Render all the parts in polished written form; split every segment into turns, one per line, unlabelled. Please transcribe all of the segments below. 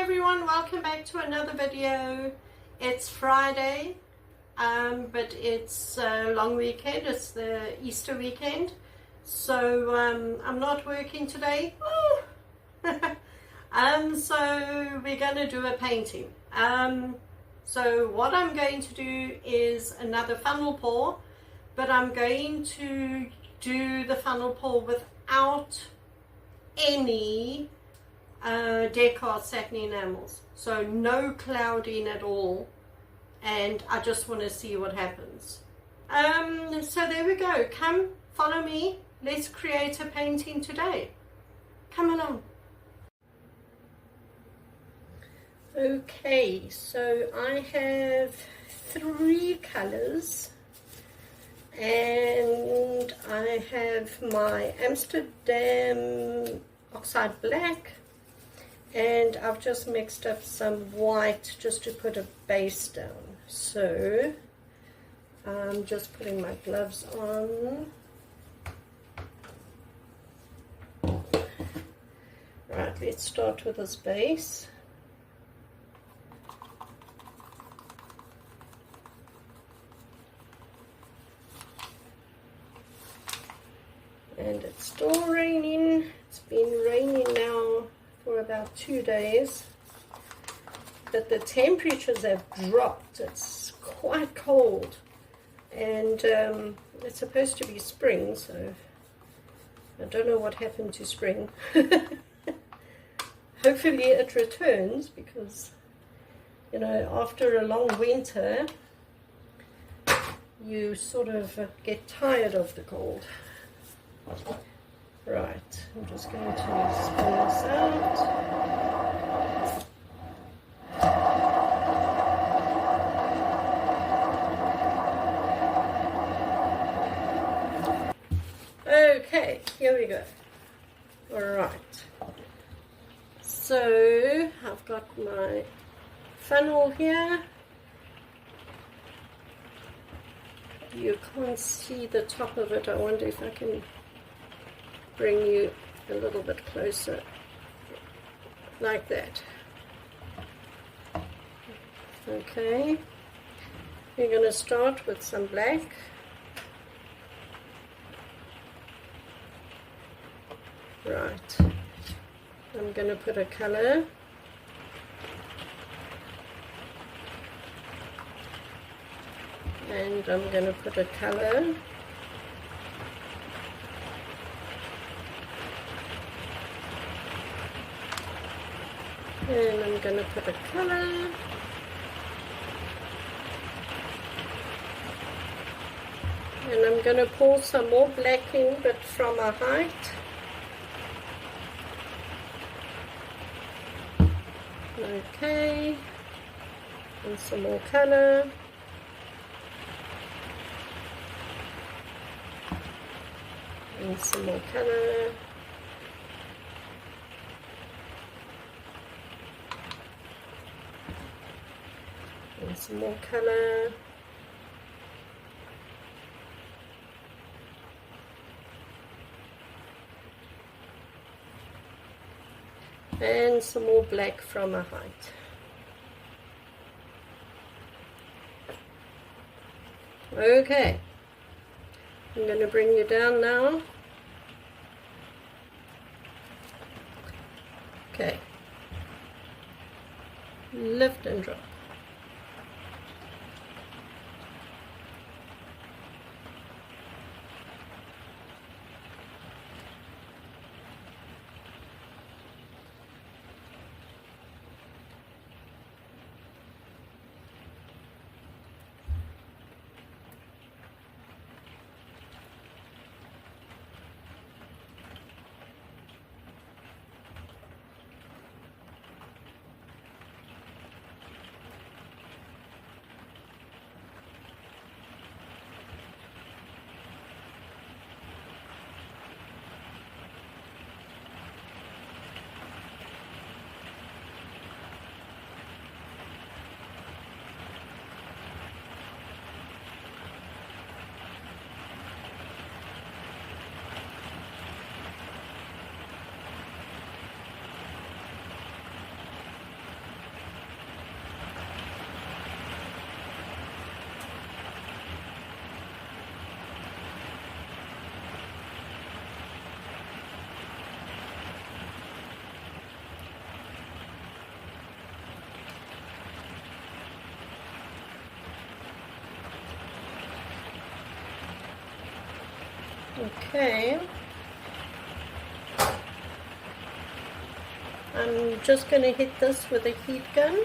everyone, welcome back to another video. It's Friday, but it's a long weekend. It's the Easter weekend, so I'm not working today. So we're going to do a painting. So what I'm going to do is another funnel pour, but I'm going to do the funnel pour without any Deco-Art Satin Enamels, so no clouding at all, and I just want to see what happens. So there we go. Come follow me, let's create a painting today. Come along. Okay, so I have 3 colors, and I have my Amsterdam oxide black, and I've just mixed up some white just to put a base down. So I'm just putting my gloves on. Right, let's start with this base. And it's still raining. It's been raining now for about 2 days, but the temperatures have dropped. It's quite cold, and it's supposed to be spring, so I don't know what happened to spring. Hopefully it returns, because you know, after a long winter you sort of get tired of the cold. Right, I'm just going to spin this out. Okay, here we go. Alright, so I've got my funnel here. You can't see the top of it. I wonder if I can bring you a little bit closer, like that. Okay, we're going to start with some black. Right, I'm going to put a color. And I'm going to put a color. And I'm going to put a color. And I'm going to pour some more black in, but from a height. Okay. And some more color. And some more color. And some more color. And some more black from a height. Okay, I'm going to bring you down now. Okay, lift and drop. Okay, I'm just going to hit this with a heat gun.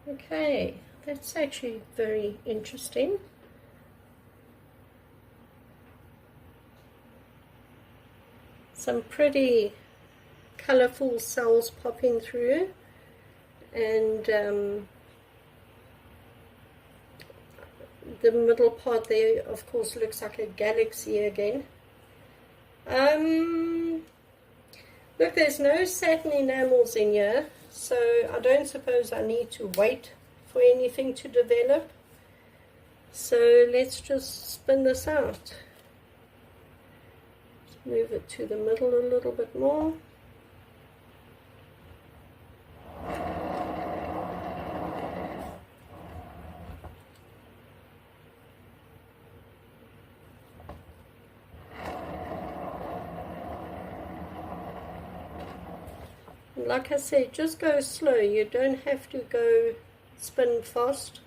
Okay, that's actually very interesting. Some pretty colorful cells popping through, and the middle part there, of course, looks like a galaxy again. Look, there's no satin enamels in here, so I don't suppose I need to wait for anything to develop. So let's just spin this out. Let's move it to the middle a little bit more. Like I said, just go slow. You don't have to go spin fast.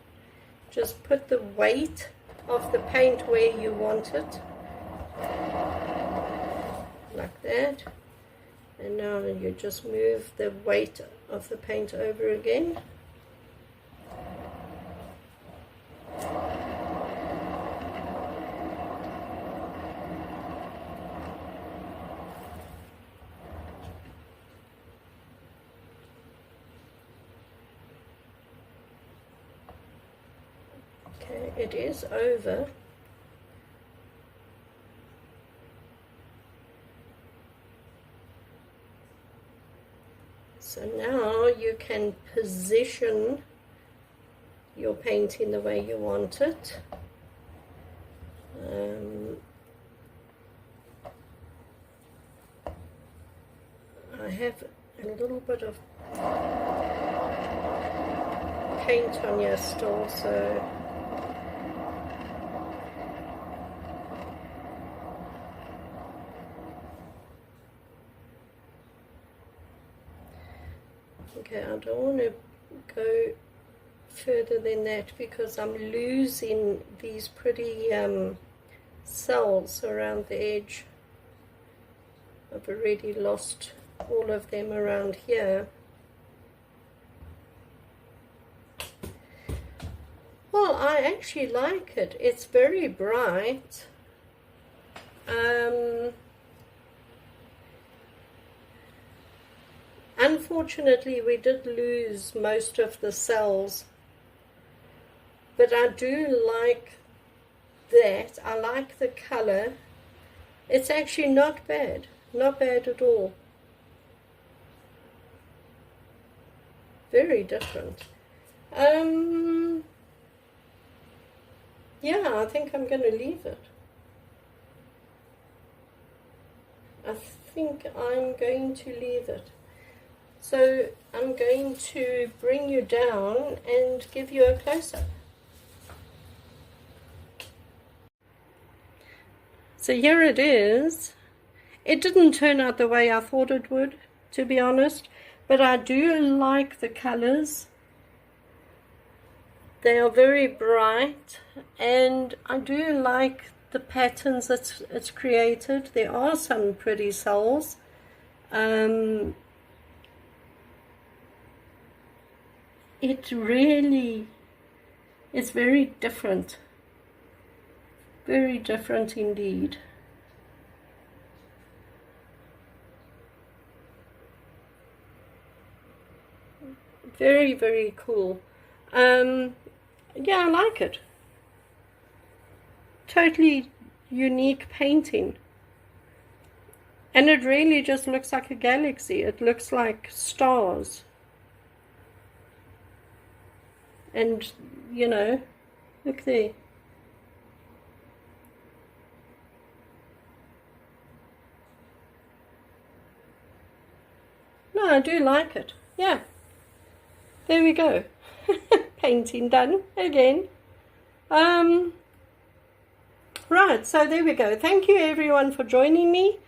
Just put the weight of the paint where you want it, like that. And now you just move the weight of the paint over again. Okay, it is over. So now you can position your painting the way you want it. I have a little bit of paint on here still, so okay, I don't want to go further than that because I'm losing these pretty cells around the edge. I've already lost all of them around here. Well, I actually like it. It's very bright. Unfortunately, we did lose most of the cells, but I do like that. I like the color. It's actually not bad. Not bad at all. Very different. Yeah, I think I'm going to leave it. I think I'm going to leave it. So I'm going to bring you down and give you a close-up. So here it is. It didn't turn out the way I thought it would, to be honest, but I do like the colors. They are very bright, and I do like the patterns that it's created. There are some pretty cells. It really is very different. Very different indeed. Very, very cool. Yeah, I like it. Totally unique painting. And it really just looks like a galaxy. It looks like stars. And, you know, look there. No, I do like it. yeah, there we go. Painting done again. Right, so there we go. Thank you everyone for joining me.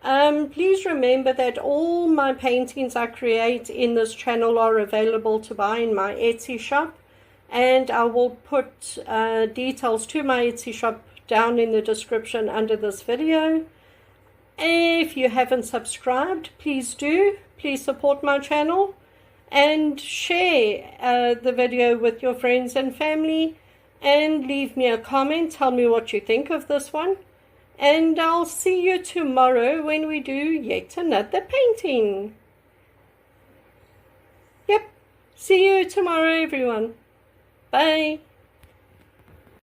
Please remember that all my paintings I create in this channel are available to buy in my Etsy shop, and I will put details to my Etsy shop down in the description under this video. If you haven't subscribed, please do. Please support my channel and share the video with your friends and family, and leave me a comment. Tell me what you think of this one, and I'll see you tomorrow when we do yet another painting. Yep, see you tomorrow everyone. Bye.